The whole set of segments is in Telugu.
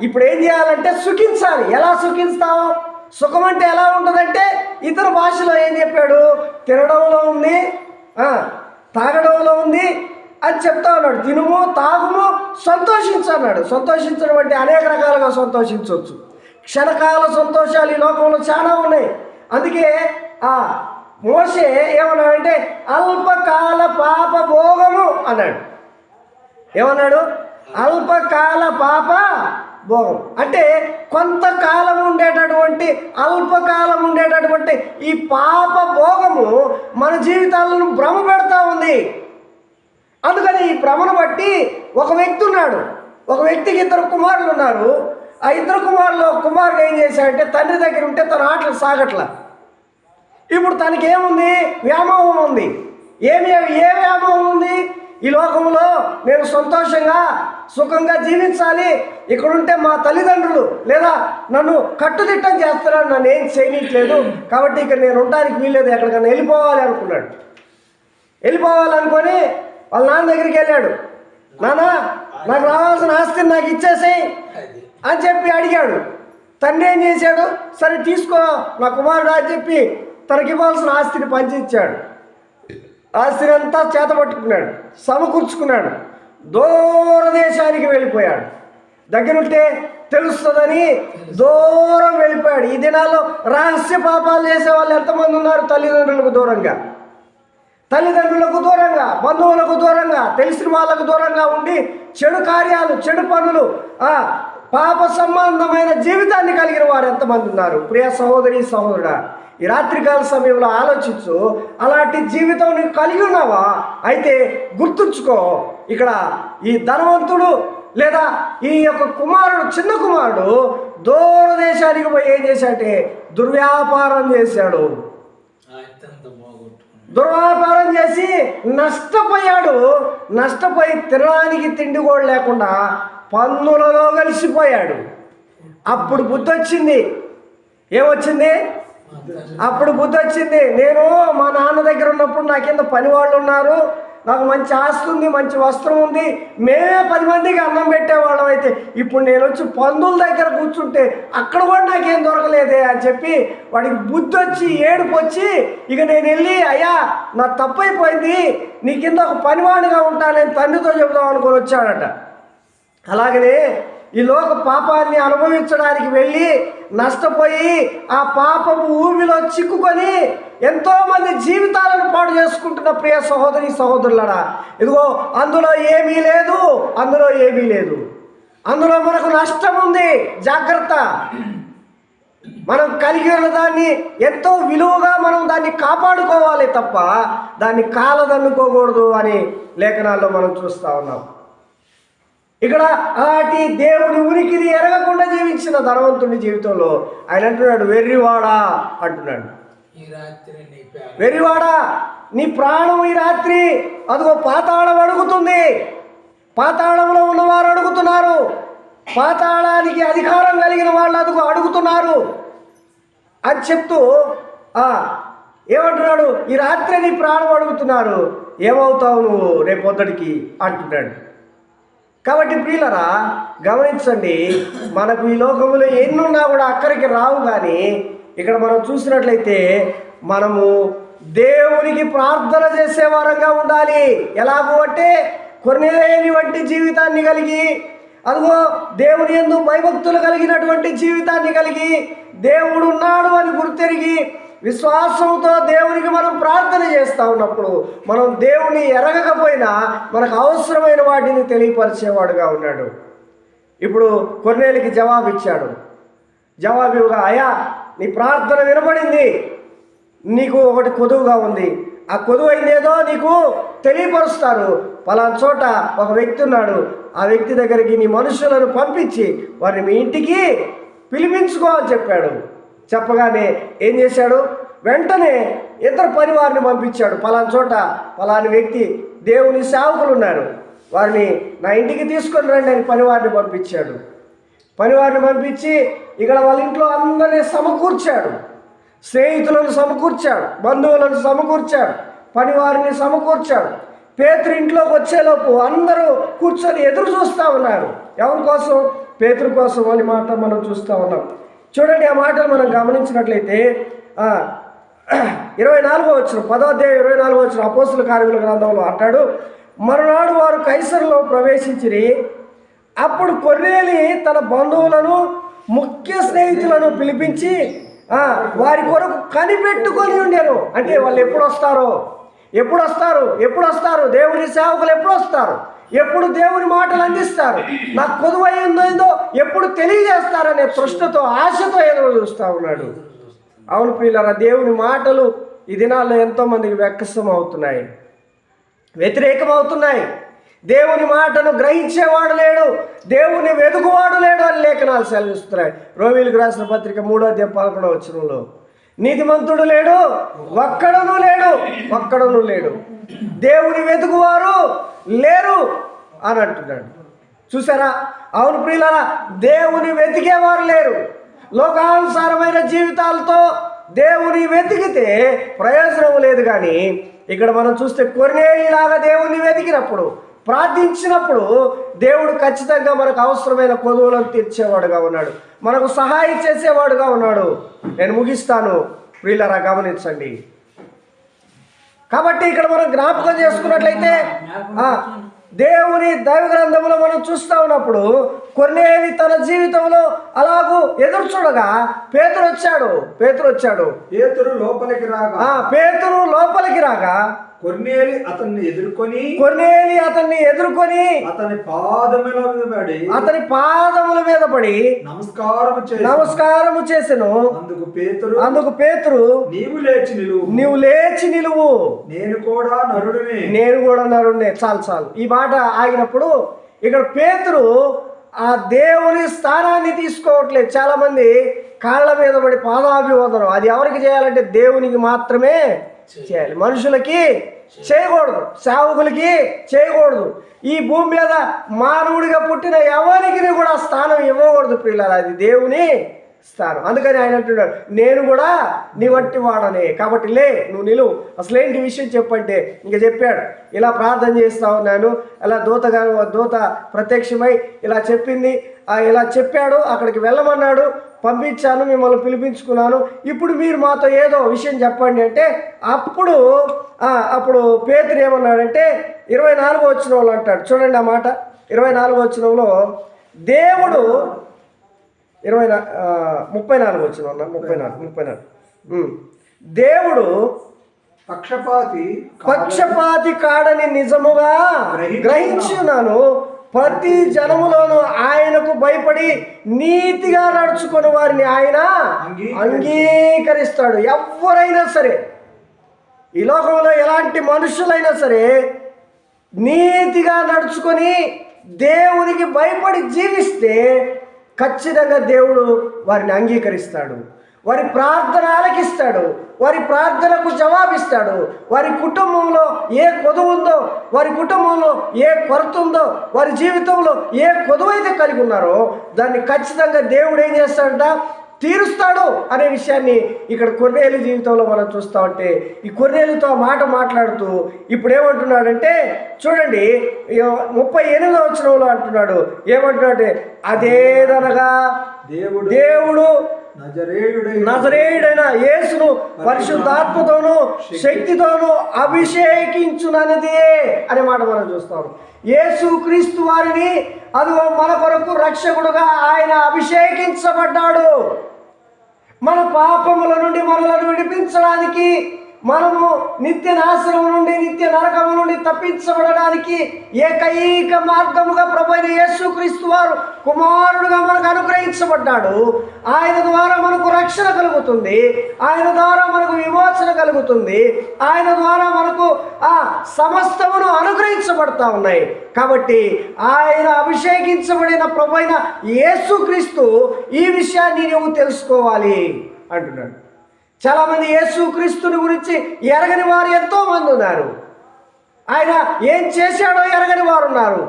ఇప్పుడు ఏం చేయాలంటే సుఖించాలి. ఎలా సుఖిస్తావు? సుఖం అంటే ఎలా ఉంటుందంటే ఇతర భాషలో ఏం చెప్పాడు? తినడంలో ఉంది, తాగడంలో ఉంది అని చెప్తా ఉన్నాడు. తినుము, తాగుము, సంతోషించు అన్నాడు. సంతోషించడం అంటే అనేక రకాలుగా సంతోషించవచ్చు. క్షణకాల సంతోషాలు ఈ లోకంలో చాలా ఉన్నాయి. అందుకే మోషే ఏమన్నాడంటే అల్పకాల పాప భోగము అన్నాడు. ఏమన్నాడు? అల్పకాల పాప భోగం అంటే కొంతకాలం ఉండేటటువంటి, అల్పకాలం ఉండేటటువంటి ఈ పాప భోగము మన జీవితాలను భ్రమ పెడతా ఉంది. అందుకని ఈ భ్రమను బట్టి ఒక వ్యక్తి ఉన్నాడు. ఒక వ్యక్తికి 2 కుమారులు ఉన్నారు. ఆ 2 కుమారులు ఏం చేశాడంటే తండ్రి దగ్గర ఉంటే తన ఆటలు సాగట్ల. ఇప్పుడు తనకి ఏముంది? వ్యామోహం ఉంది. ఏ వ్యామోహం ఉంది? ఈ లోకంలో నేను సంతోషంగా సుఖంగా జీవించాలి, ఇక్కడుంటే మా తల్లిదండ్రులు లేదా నన్ను కట్టుదిట్టం చేస్తున్నారు, నన్ను ఏం చేయట్లేదు, కాబట్టి ఇక్కడ నేను ఉండడానికి వీల్లేదు, ఎక్కడికన్నా వెళ్ళిపోవాలి అనుకున్నాడు. వెళ్ళిపోవాలనుకొని వాళ్ళ నాన్న దగ్గరికి వెళ్ళాడు. నాన్న, నాకు రావాల్సిన ఆస్తిని నాకు ఇచ్చేసేయి అని చెప్పి అడిగాడు. తండ్రి ఏం చేశాడు? సరే తీసుకో నా కుమారుడు అని చెప్పి తనకి ఇవ్వాల్సిన ఆస్తిని పంచి ఇచ్చాడు. ఆస్తిని అంతా చేతపట్టుకున్నాడు, సమకూర్చుకున్నాడు, దూరదేశానికి వెళ్ళిపోయాడు. దగ్గరుంటే తెలుస్తుందని దూరం వెళ్ళిపోయాడు. ఈ దినాల్లో రహస్య పాపాలు చేసే వాళ్ళు ఎంతమంది ఉన్నారు? తల్లిదండ్రులకు దూరంగా, బంధువులకు దూరంగా, తెలిసిన వాళ్ళకు దూరంగా ఉండి చెడు కార్యాలు, చెడు పనులు, పాప సంబంధమైన జీవితాన్ని కలిగిన వారు ఎంతమంది ఉన్నారు? ప్రియ సహోదరి, సహోదరుడా, ఈ రాత్రికాల సమయంలో ఆలోచించు. అలాంటి జీవితం నీకు కలిగి ఉన్నావా? అయితే గుర్తుంచుకో, ఇక్కడ ఈ ధనవంతుడు లేదా ఈ యొక్క కుమారుడు, చిన్న కుమారుడు దూరదేశానికి పోయి ఏం చేశాడంటే దుర్వ్యాపారం చేశాడు. దుర్వ్యాపారం చేసి నష్టపోయాడు. నష్టపోయి తినడానికి తిండి కూడా లేకుండా పన్నులలో కలిసిపోయాడు. అప్పుడు బుద్ధి వచ్చింది. ఏమొచ్చింది? అప్పుడు బుద్ధి వచ్చింది. నేను మా నాన్న దగ్గర ఉన్నప్పుడు నా కింద పని వాళ్ళు ఉన్నారు, నాకు మంచి ఆస్తి ఉంది, మంచి వస్త్రం ఉంది, మేమే 10 మందికి అన్నం పెట్టేవాళ్ళం. అయితే ఇప్పుడు నేను వచ్చి పందుల దగ్గర కూర్చుంటే అక్కడ కూడా నాకేం దొరకలేదే అని చెప్పి వాడికి బుద్ధి వచ్చి, ఏడుపు వచ్చి, ఇక నేను వెళ్ళి అయ్యా నా తప్పైపోయింది, నీ కింద ఒక పనివాడిగా ఉంటానని తండ్రితో చెబుదాం అనుకొని వచ్చాడట. అలాగనే ఈ లోక పాపాన్ని అనుభవించడానికి వెళ్ళి నష్టపోయి ఆ పాపపు ఊబిలో చిక్కుకొని ఎంతోమంది జీవితాలను పాడు చేసుకుంటున్న ప్రియ సహోదరి, సహోదరులరా, ఇదిగో అందులో ఏమీ లేదు, అందులో మనకు నష్టం ఉంది. జాగ్రత్త. మనం కలిగి ఉన్న దాన్ని ఎంతో విలువగా మనం దాన్ని కాపాడుకోవాలి తప్ప దాన్ని కాలదన్నుకోకూడదు అని లేఖనాల్లో మనం చూస్తూ ఉన్నాం. ఇక్కడ అలాంటి దేవుని ఉనికిని ఎరగకుండా జీవించిన ధనవంతుని జీవితంలో ఆయన అంటున్నాడు, వెర్రివాడా అంటున్నాడు. వెర్రివాడా, నీ ప్రాణం ఈ రాత్రి అదిగో పాతాళం అడుగుతుంది. పాతాళంలో ఉన్నవారు అడుగుతున్నారు, పాతాళానికి అధికారం కలిగిన వాళ్ళు అదిగో అడుగుతున్నారు అని చెప్తూ ఏమంటున్నాడు? ఈ రాత్రి నీ ప్రాణం అడుగుతున్నారు, ఏమవుతావు నువ్వు రేపొద్దడికి అంటున్నాడు. కాబట్టి ప్రియులరా, గమనించండి, మనకు ఈ లోకంలో ఎన్నున్నా కూడా అక్కడికి రావు. కానీ ఇక్కడ మనం చూసినట్లయితే మనము దేవునికి ప్రార్థన చేసే వారంగా ఉండాలి. ఎలాగో అంటే కొర్నేలి వంటి జీవితాన్ని కలిగి, అదిగో దేవుని యందు భయభక్తులు కలిగినటువంటి జీవితాన్ని కలిగి, దేవుడు ఉన్నాడు అని గుర్తెరిగి విశ్వాసంతో దేవునికి మనం ప్రార్థన చేస్తూ ఉన్నప్పుడు మనం దేవుని ఎరగకపోయినా మనకు అవసరమైన వాటిని తెలియపరిచేవాడుగా ఉన్నాడు. ఇప్పుడు కొర్నేలికి జవాబు ఇచ్చాడు. జవాబు ఇవ్వగా, అయ్యా నీ ప్రార్థన వినబడింది, నీకు ఒకటి కొదువుగా ఉంది, ఆ కొదువు అయిందేదో నీకు తెలియపరుస్తారు. పలానా చోట ఒక వ్యక్తి ఉన్నాడు, ఆ వ్యక్తి దగ్గరికి నీ మనుషులను పంపించి వారిని మీ ఇంటికి పిలిపించుకో అని చెప్పాడు. చెప్పగానే ఏం చేశాడు? వెంటనే 2 పరివారిని పంపించాడు. పలానా చోట పలాని వ్యక్తి, దేవుని సేవకులు ఉన్నారు, వారిని నా ఇంటికి తీసుకొని రండి అని పనివారిని పంపించాడు. పనివారిని పంపించి ఇక్కడ వాళ్ళ ఇంట్లో అందరినీ సమకూర్చాడు. స్నేహితులను సమకూర్చాడు, బంధువులను సమకూర్చాడు, పనివారిని సమకూర్చాడు. పేతురు ఇంట్లోకి వచ్చేలోపు అందరూ కూర్చొని ఎదురు చూస్తూ ఉన్నారు. ఎవరి కోసం? పేతురు కోసం అనే మాట మనం చూస్తూ ఉన్నాం. చూడండి, ఆ మాటలు మనం గమనించినట్లయితే 24వ వచనం, 10వ అధ్యాయం 24వ వచనం, అపోస్తుల కార్యముల గ్రంథంలో అంటాడు, మరునాడు వారు కైసరులో ప్రవేశించిరి. అప్పుడు కొర్నేలి తన బంధువులను ముఖ్య స్నేహితులను పిలిపించి వారి కొరకు కనిపెట్టుకొని ఉండేను. అంటే వాళ్ళు ఎప్పుడు వస్తారు, దేవుని సేవకులు ఎప్పుడు వస్తారు, ఎప్పుడు దేవుని మాటలు అందిస్తారు, నాకు కొదువైందో ఎప్పుడు తెలియజేస్తారనే తృష్ణతో, ఆశతో ఎదురు చూస్తూ ఉన్నాడు. అవును ప్రియులారా, దేవుని మాటలు ఈ దినాల్లో ఎంతోమందికి వ్యక్తం వ్యతిరేకమవుతున్నాయి. దేవుని మాటను గ్రహించేవాడు లేడు, దేవుని వెతుకువాడు లేడు అని లేఖనాలు సెలవిస్తున్నాయి. రోమీయులకు రాసిన పత్రిక 3వ అధ్యాయం 11వ వచనంలో, నీతిమంతుడు లేడు, ఒక్కడును లేడు, దేవుని వెతుకువారు లేరు అని అంటున్నాడు. చూసారా? అవును ప్రియులారా, దేవుని వెతికేవారు లేరు. లోకానుసారమైన జీవితాలతో దేవుని వెతికితే ప్రయోజనం లేదు. కానీ ఇక్కడ మనం చూస్తే కొర్నేలిలాగా దేవుని వెతికినప్పుడు, ప్రార్థించినప్పుడు దేవుడు ఖచ్చితంగా మనకు అవసరమైన కొదువులను తీర్చేవాడుగా ఉన్నాడు, మనకు సహాయం చేసేవాడుగా ఉన్నాడు. నేను ముగిస్తాను ప్రియులారా, గమనించండి. కాబట్టి ఇక్కడ మనం జ్ఞాపకం చేసుకున్నట్లయితే దేవుని దైవ గ్రంథంలో మనం చూస్తూ ఉన్నప్పుడు కొర్నేలి తన జీవితంలో అలాగూ ఎదురు చూడగా పేతురు వచ్చాడు. పేతురు లోపలికి రాగా కొర్నేలి అతన్ని ఎదుర్కొని అతని పాదముల మీద పడి నమస్కారము చేసెను. అందుకు పేతురు నీవు లేచి నిలువు, నేను కూడా నరుడినే. చాలు. ఈ మాట ఆగినప్పుడు ఇక్కడ పేతురు ఆ దేవుని స్థానాన్ని తీసుకోవట్లేదు. చాలా మంది కాళ్ళ మీద పడి పాదాభివందనం, అది ఎవరికి చేయాలంటే దేవునికి మాత్రమే చేయాలి, మనుషులకి చేయకూడదు, సేవకులకి చేయకూడదు. ఈ భూమి మీద మానవుడిగా పుట్టిన ఎవరికి కూడా స్థానం ఇవ్వకూడదు ప్రియులారా, అది దేవుని స్థానం. అందుకని ఆయన అంటున్నాడు, నేను కూడా నీ వంటి వాడనే, కాబట్టి నువ్వు నిలువు. అసలేంటి విషయం చెప్పంటే ఇంకా చెప్పాడు, ఇలా ప్రార్థన చేస్తా ఉన్నాను, అలా దూత ప్రత్యక్షమై ఇలా చెప్పింది, ఇలా చెప్పాడు, అక్కడికి వెళ్ళమన్నాడు, పంపించాను, మిమ్మల్ని పిలిపించుకున్నాను, ఇప్పుడు మీరు మాతో ఏదో విషయం చెప్పండి అంటే అప్పుడు పేతురు ఏమన్నాడంటే 24వ వచనంలో అంటాడు. చూడండి ఆ మాట, 24వ వచనంలో దేవుడు 34వ వచనం 34 దేవుడు పక్షపాతి కాడని నిజముగా గ్రహించున్నాను, ప్రతి జనములోనూ ఆయనకు భయపడి నీతిగా నడుచుకుని వారిని ఆయన అంగీకరిస్తాడు. ఎవరైనా సరే, ఈ లోకంలో ఎలాంటి మనుషులైనా సరే నీతిగా నడుచుకొని దేవునికి భయపడి జీవిస్తే ఖచ్చితంగా దేవుడు వారిని అంగీకరిస్తాడు, వారి ప్రార్థన ఆలకిస్తాడు, వారి ప్రార్థనకు జవాబిస్తాడు. వారి కుటుంబంలో ఏ కొదువు ఉందో, వారి కుటుంబంలో ఏ కొరత ఉందో, వారి జీవితంలో ఏ కొదువైతే కలిగి ఉన్నారో దాన్ని ఖచ్చితంగా దేవుడు ఏం చేస్తాడంట, తీరుస్తాడు అనే విషయాన్ని ఇక్కడ కొర్నేలి జీవితంలో మనం చూస్తూ ఉంటే, ఈ కొర్నేలితో మాట మాట్లాడుతూ ఇప్పుడు ఏమంటున్నాడంటే చూడండి 38వ వచనంలో అంటున్నాడు, ఏమంటున్నాడంటే అదేదనగా దేవుడు నజరేయుడైన యేసును పరిశుద్ధాత్మతోనూ శక్తితోనూ అభిషేకించుననిదే అనే మాట మనం చూస్తాం. యేసు క్రీస్తు వారిని అదిగో మన కొరకు రక్షకుడుగా ఆయన అభిషేకించబడ్డాడు. మన పాపముల నుండి మనలను విడిపించడానికి, మనము నిత్య నాశనం నుండి, నిత్య నరకము నుండి తప్పించబడడానికి ఏకైక మార్గముగా ప్రభువైన యేసుక్రీస్తు వారు కుమారుడుగా మనకు అనుగ్రహించబడ్డాడు. ఆయన ద్వారా మనకు రక్షణ కలుగుతుంది, ఆయన ద్వారా మనకు విమోచన కలుగుతుంది, ఆయన ద్వారా మనకు సమస్తమును అనుగ్రహించబడతా ఉన్నాయి. కాబట్టి ఆయన అభిషేకించబడిన ప్రభువైన యేసుక్రీస్తు ఈ విషయాన్ని నువ్వు తెలుసుకోవాలి అంటున్నాడు. చాలామంది యేసుక్రీస్తుని గురించి ఎరగని వారు ఎంతోమంది ఉన్నారు. ఆయన ఏం చేశాడో ఎరగని వారు ఉన్నారు.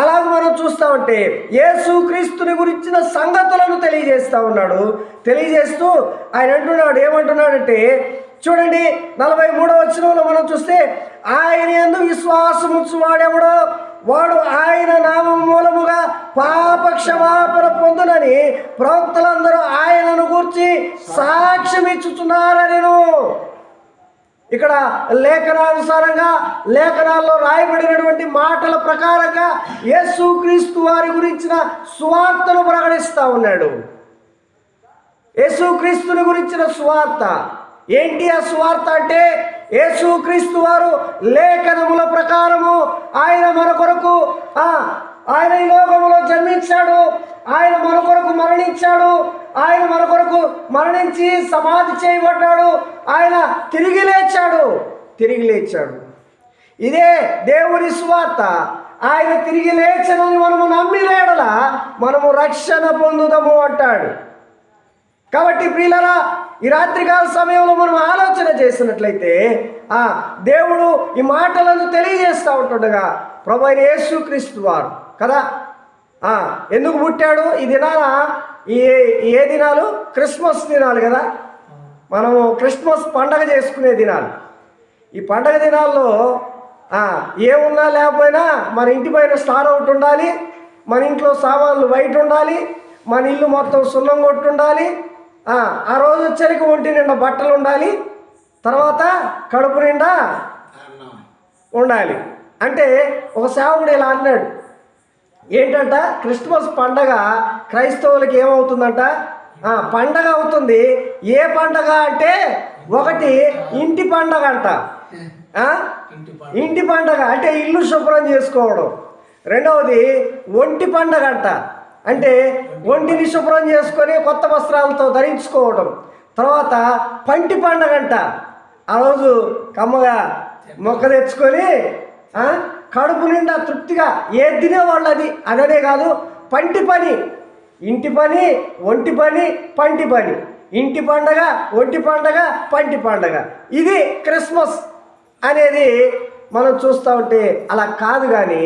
అలాగే మనం చూస్తామంటే యేసుక్రీస్తుని గురించిన సంగతులను తెలియజేస్తూ ఉన్నాడు. తెలియజేస్తూ ఆయన అంటున్నాడు, ఏమంటున్నాడంటే చూడండి 43వ వచనంలో మనం చూస్తే ఆయన యందు విశ్వాసం ఉంచువాడెవడో వాడు ఆయన నామం మూలముగా పాప క్షమాపణ పొందునని ప్రవక్తలందరూ ఆయనను గూర్చి సాక్ష్యం ఇచ్చుచున్నారనెను. ఇక్కడ లేఖనానుసారంగా లేఖనాల్లో రాయబడినటువంటి మాటల ప్రకారంగా యేసుక్రీస్తు వారి గురించిన సువార్తను ప్రకటిస్తూ ఉన్నాడు. యేసుక్రీస్తుని గురించిన సువార్త ఏంటి? ఆ సువార్త అంటే యేసుక్రీస్తు వారు లేఖనముల ప్రకారము ఆయన మన కొరకు ఆయన ఈ లోకములో జన్మించాడు, ఆయన మన కొరకు మరణించాడు, ఆయన మన కొరకు మరణించి సమాధి చేయబడ్డాడు, ఆయన తిరిగి లేచాడు. ఇదే దేవుని సువార్త. ఆయన తిరిగి లేచనని మనము నమ్మిన మనము రక్షణ పొందుదాము అంటాడు. కాబట్టి ప్రియులారా, ఈ రాత్రికాల సమయంలో మనం ఆలోచన చేసినట్లయితే దేవుడు ఈ మాటలను తెలియజేస్తూ ఉంటుండగా ప్రభు అయిన యేసుక్రీస్తు వారు కదా ఎందుకు పుట్టాడు? ఈ దినాల ఏ దినాలు? క్రిస్మస్ దినాలు కదా. మనము క్రిస్మస్ పండగ చేసుకునే దినాలు. ఈ పండగ దినాల్లో ఏమున్నా లేకపోయినా మన ఇంటి పైన స్టార్ ఒకటి ఉండాలి, మన ఇంట్లో సామాన్లు వైట్ ఉండాలి, మన ఇల్లు మొత్తం సున్నం కొట్టి ఉండాలి, ఆ రోజు వచ్చరికి ఒంటి నిండా బట్టలు ఉండాలి, తర్వాత కడుపు నిండా ఉండాలి. అంటే ఒక సేవకుడు ఇలా అన్నాడు, ఏంటంట, క్రిస్మస్ పండగ క్రైస్తవులకి ఏమవుతుందంట? పండగ అవుతుంది. ఏ పండగ అంటే, ఒకటి ఇంటి పండగ అంట. ఇంటి పండగ అంటే ఇల్లు శుభ్రం చేసుకోవడం. రెండవది ఒంటి పండగ అంట, అంటే ఒంటిని శుభ్రం చేసుకొని కొత్త వస్త్రాలతో ధరించుకోవడం. తర్వాత పంటి పండగ అంట, ఆ రోజు కమ్మగా మొక్క తెచ్చుకొని కడుపు నిండా తృప్తిగా ఏది తినేవాళ్ళు అదనే కాదు, పంటి పని, ఇంటి పని, ఒంటి పని, పంటి పని, ఇంటి పండగ, ఒంటి పండగ, పంటి పండగ. ఇది క్రిస్మస్ అనేది మనం చూస్తూ ఉంటే అలా కాదు. కానీ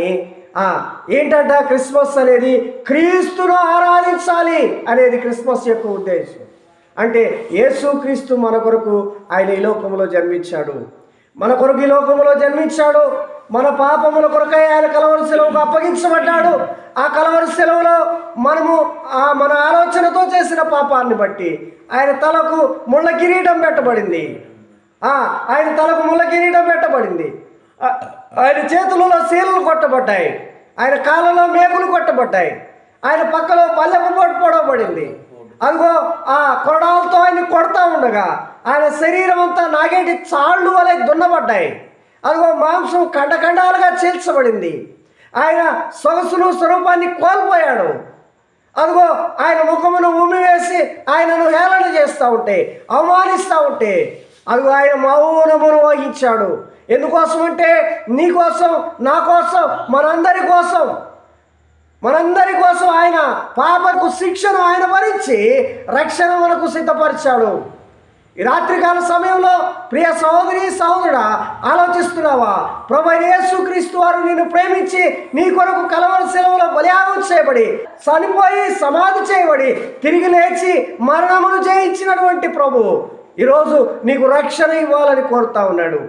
ఏంటంట, క్రిస్మస్ అనేది క్రీస్తును ఆరాధించాలి అనేది క్రిస్మస్ యొక్క ఉద్దేశం. అంటే యేసుక్రీస్తు మన కొరకు ఆయన ఈ లోకంలో జన్మించాడు, మన కొరకు ఈ లోకంలో జన్మించాడు. మన పాపముల కొరకై ఆయన కలవరి సెలవుకు అప్పగించబడ్డాడు. ఆ కలవరి సెలవులో మనము మన ఆలోచనతో చేసిన పాపాన్ని బట్టి ఆయన తలకు ముళ్ళ కిరీటం పెట్టబడింది. ఆయన తలకు ముళ్ళ కిరీటం పెట్టబడింది. ఆయన చేతులలో శీలలు కొట్టబడ్డాయి, ఆయన కాళ్ళలో మేకులు కొట్టబడ్డాయి, ఆయన పక్కలో పల్లెపు పోటు పొడవబడింది. అదిగో ఆ కొరడాలతో ఆయన కొడతా ఉండగా ఆయన శరీరం అంతా నాగేటి చాళ్ళు వలె దున్నబడ్డాయి. అదిగో మాంసం ఖండఖండాలుగా చీల్చబడింది. ఆయన సొగసును స్వరూపాన్ని కోల్పోయాడు. అదిగో ఆయన ముఖమును ఉమ్మివేసి ఆయనను హేళన చేస్తూ ఉంటే, అవమానిస్తూ ఉంటే, అదిగో ఆయన మౌనమును వహించాడు. ఎందుకోసం అంటే నీ కోసం, నా కోసం, మనందరి కోసం ఆయన పాపకు శిక్షను ఆయన భరించి రక్షణ మనకు సిద్ధపరిచాడు. ఈ రాత్రికాల సమయంలో ప్రియ సహోదరి సహోదరుడా, ఆలోచిస్తున్నావా? ప్రభువైన యేసుక్రీస్తు వారు నిన్ను ప్రేమించి నీ కొరకు కలవరి సెలవులో బలియాగం చేయబడి, చనిపోయి సమాధి చేయబడి, తిరిగి లేచి మరణమును జయించినటువంటి ప్రభు ఈరోజు నీకు రక్షణ ఇవ్వాలని కోరుతా ఉన్నాడు.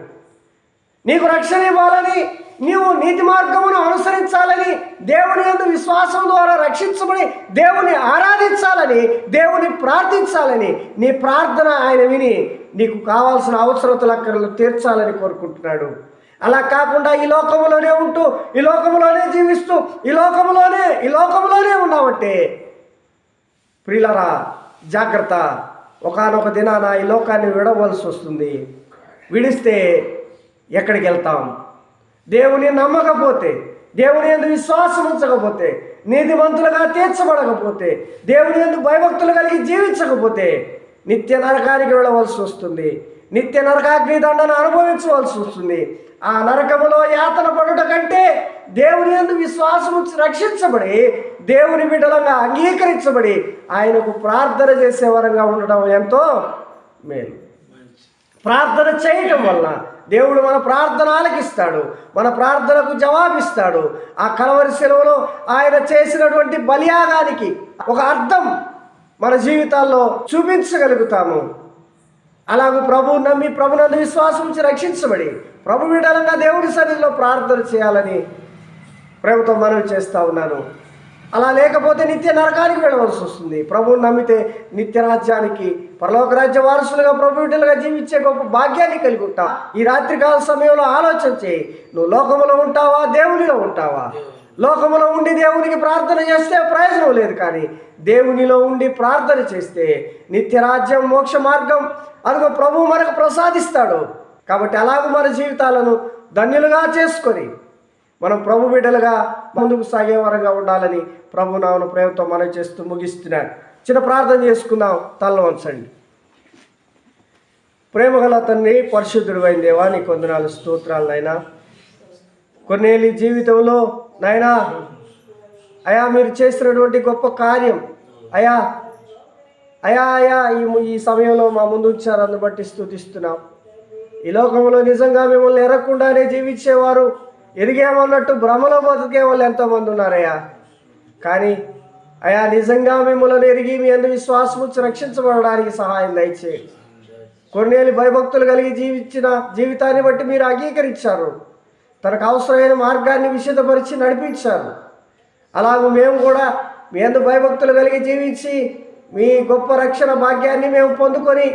నీకు రక్షణ ఇవ్వాలని, నీవు నీతి మార్గమును అనుసరించాలని, దేవుని యందు విశ్వాసం ద్వారా రక్షించబడి దేవుని ఆరాధించాలని, దేవుని ప్రార్థించాలని, నీ ప్రార్థన ఆయన విని నీకు కావాల్సిన అవసరతలు అక్కర్లు తీర్చాలని కోరుకుంటున్నాడు. అలా కాకుండా ఈ లోకంలోనే ఉంటూ, ఈ లోకంలోనే జీవిస్తూ, ఈ లోకంలోనే ఉన్నావంటే ప్రియులారా జాగ్రత్త. ఒకానొక దినాన ఈ లోకాన్ని విడవలసి వస్తుంది. విడిస్తే ఎక్కడికి వెళ్తాం? దేవుని నమ్మకపోతే, దేవుని యందు విశ్వాసం ఉంచకపోతే, నీతిమంతులుగా తీర్చబడకపోతే, దేవుని యందు భయభక్తులు కలిగి జీవించకపోతే నిత్య నరకానికి వెళ్ళవలసి వస్తుంది. నిత్య నరకాగ్ని దండను అనుభవించవలసి వస్తుంది. ఆ నరకములో యాతన పడుట కంటే దేవుని యందు విశ్వాసం ఉంచి రక్షించబడి, దేవుని బిడ్డలంగా అంగీకరించబడి ఆయనకు ప్రార్థన చేసే వరంగా ఉండడం ఎంతో మేలు. ప్రార్థన చేయటం వలన దేవుడు మన ప్రార్థన ఆలకిస్తాడు, మన ప్రార్థనకు జవాబిస్తాడు. ఆ కలవరి సెలవులో ఆయన చేసినటువంటి బలియాగానికి ఒక అర్థం మన జీవితాల్లో చూపించగలుగుతాము. అలాగే ప్రభువు నమ్మి ప్రభునందు విశ్వాసం ఉంచి రక్షించబడి ప్రభు విడలంగా దేవుని సన్నిధిలో ప్రార్థన చేయాలని ప్రేమతో మనవి చేస్తూ ఉన్నాను. అలా లేకపోతే నిత్య నరకానికి వెళ్ళవలసి వస్తుంది. ప్రభువుని నమ్మితే నిత్య రాజ్యానికి, పరలోక రాజ్య వారసులుగా, ప్రభు బిడ్డలుగా జీవించే గొప్ప భాగ్యాన్ని కలిగి ఉంటా. ఈ రాత్రికాల సమయంలో ఆలోచన చేయి. నువ్వు లోకములో ఉంటావా, దేవునిలో ఉంటావా? లోకములో ఉండి దేవునికి ప్రార్థన చేస్తే ప్రయోజనం లేదు, కానీ దేవునిలో ఉండి ప్రార్థన చేస్తే నిత్య రాజ్యం, మోక్ష మార్గం అదిగో ప్రభువు మనకు ప్రసాదిస్తాడు. కాబట్టి అలాగూ మన జీవితాలను ధన్యులుగా చేసుకొని మనం ప్రభు బిడ్డలుగా ముందుకు సాగే వారంగా ఉండాలని ప్రభు నామమున ప్రేమతో మనవి చేస్తూ ముగిస్తున్నాను. చిన్న ప్రార్థన చేసుకుందాం. తలలో వంచండి. ప్రేమగల తండ్రి, పరిశుద్ధుడు అయిన దేవా, నీకు వందనాలు, స్తోత్రాలు నాయనా. కొన్నేళ్ళ జీవితంలో నాయనా అయా మీరు చేసినటువంటి గొప్ప కార్యం అయా అయా అయా ఈ సమయంలో మా ముందు ఉంచారు, అందును బట్టి స్తుతిస్తున్నాం. ఈ లోకంలో నిజంగా మిమ్మల్ని ఎరగకుండానే జీవించేవారు, ఎరిగేమన్నట్టు భ్రమలో బతికే వాళ్ళు ఎంతోమంది ఉన్నారయ్యా. కానీ అయా నిజంగా మిమ్మల్ని ఎరిగి మీ అందు విశ్వాసం ఉంచి రక్షించబడడానికి సహాయం దయచేయండి. కొన్నేళ్ళు భయభక్తులు కలిగి జీవించిన జీవితాన్ని బట్టి మీరు అంగీకరించారు, తనకు అవసరమైన మార్గాన్ని విశదపరిచి నడిపించారు. అలాగే మేము కూడా మీ అందు భయభక్తులు కలిగి జీవించి మీ గొప్ప రక్షణ భాగ్యాన్ని మేము పొందుకొని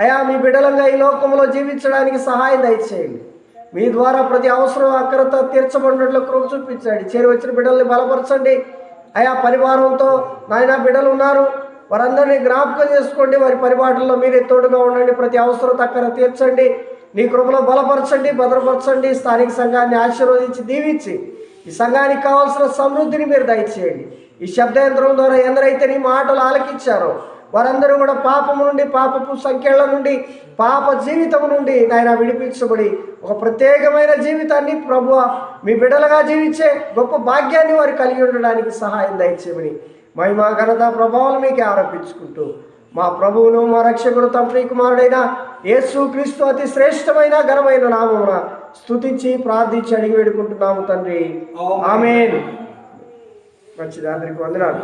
అయా మీ బిడ్డలంగా ఈ లోకంలో జీవించడానికి సహాయం దయచేయండి. మీ ద్వారా ప్రతి అవసరం అక్కరత తీర్చబడినట్లు కృప చూపించండి. చేరి వచ్చిన బిడ్డల్ని బలపరచండి అయా. పరివారంతో నాయన బిడ్డలు ఉన్నారు, వారందరినీ జ్ఞాపకం చేసుకోండి. వారి పరిపాటల్లో మీరే తోడుగా ఉండండి. ప్రతి అవసరం అక్కర తీర్చండి. నీ కృపలో బలపరచండి, భద్రపరచండి. స్థానిక సంఘాన్ని ఆశీర్వదించి దీవించి ఈ సంఘానికి కావాల్సిన సమృద్ధిని మీరు దయచేయండి. ఈ శబ్దయంత్రం ద్వారా ఎందరైతే నీ మాటలు ఆలకించారో వారందరూ కూడా పాపము నుండి, పాపపు సంఖ్యల నుండి, పాప జీవితం నుండి నాయన విడిపించబడి ఒక ప్రత్యేకమైన జీవితాన్ని ప్రభువా మీ బిడ్డలుగా జీవించే గొప్ప భాగ్యాన్ని వారు కలిగి ఉండడానికి సహాయం దయచేయమని మహిమ, ఘనత, ప్రభావాలు మీకే ఆరోపించుకుంటూ మా ప్రభువును, మా రక్షకుడు, తండ్రి కుమారుడైన యేసు క్రీస్తు అతి శ్రేష్టమైన ఘనమైన నామమున స్తుతించి ప్రార్థించి అడిగి వేడుకుంటున్నాము తండ్రి. ఆమేన్. మంచిది, అందరికీ వందనాలు.